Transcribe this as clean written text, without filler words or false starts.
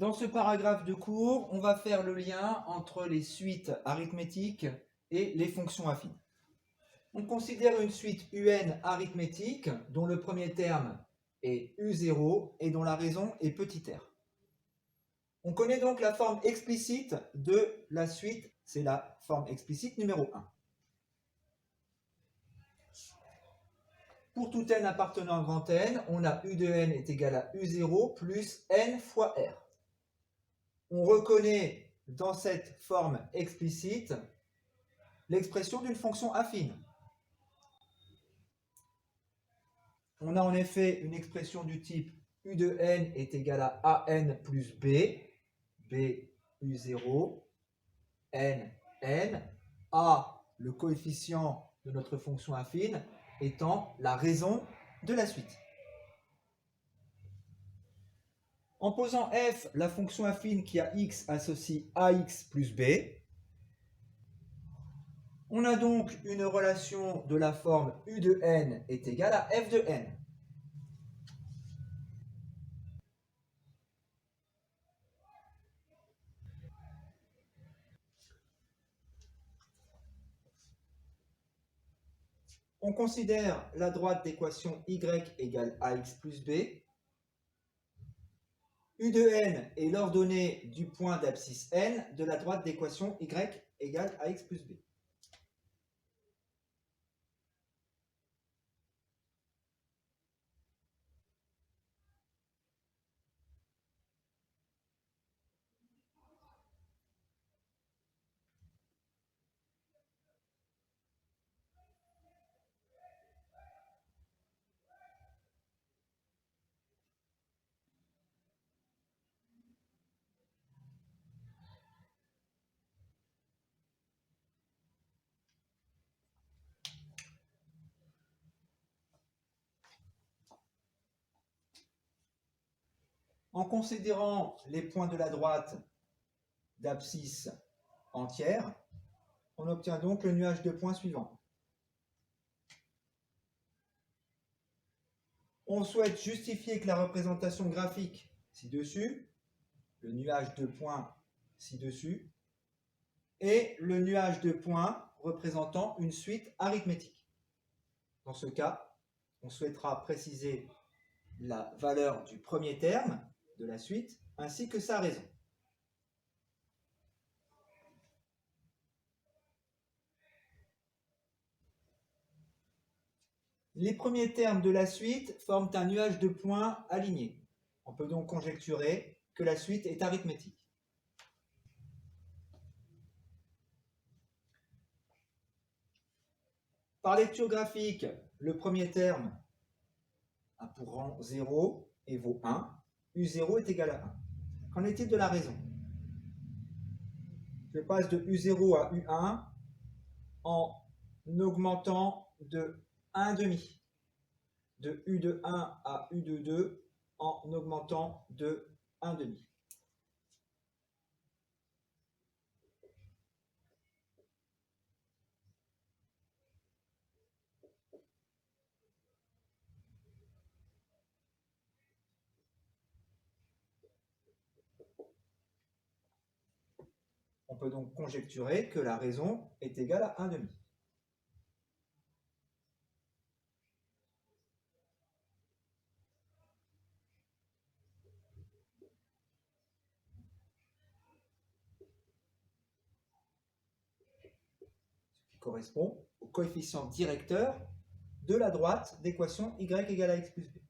Dans ce paragraphe de cours, on va faire le lien entre les suites arithmétiques et les fonctions affines. On considère une suite UN arithmétique dont le premier terme est U0 et dont la raison est petit r. On connaît donc la forme explicite de la suite, c'est la forme explicite numéro 1. Pour tout n appartenant à grand N, on a U de n est égal à U0 plus n fois r. On reconnaît dans cette forme explicite l'expression d'une fonction affine. On a en effet une expression du type U de n est égal à an plus b, b U0, n, n, a, le coefficient de notre fonction affine, étant la raison de la suite. En posant f, la fonction affine qui a x associe ax plus b, on a donc une relation de la forme U de n est égal à f de n. On considère la droite d'équation y égale ax plus b. U de n est l'ordonnée du point d'abscisse n de la droite d'équation y égale ax plus b. En considérant les points de la droite d'abscisse entière, on obtient donc le nuage de points suivant. On souhaite justifier que la représentation graphique ci-dessus, le nuage de points ci-dessus, est le nuage de points représentant une suite arithmétique. Dans ce cas, on souhaitera préciser la valeur du premier terme de la suite ainsi que sa raison. Les premiers termes de la suite forment un nuage de points aligné. On peut donc conjecturer que la suite est arithmétique. Par lecture graphique, le premier terme a pour rang 0 et vaut 1. U0 est égal à 1. Qu'en est-il de la raison? Je passe de U0 à U1 en augmentant de 1,5. De U de 1 à U de 2 en augmentant de 1,5. On peut donc conjecturer que la raison est égale à 1,5. Ce qui correspond au coefficient directeur de la droite d'équation y égale à x plus b.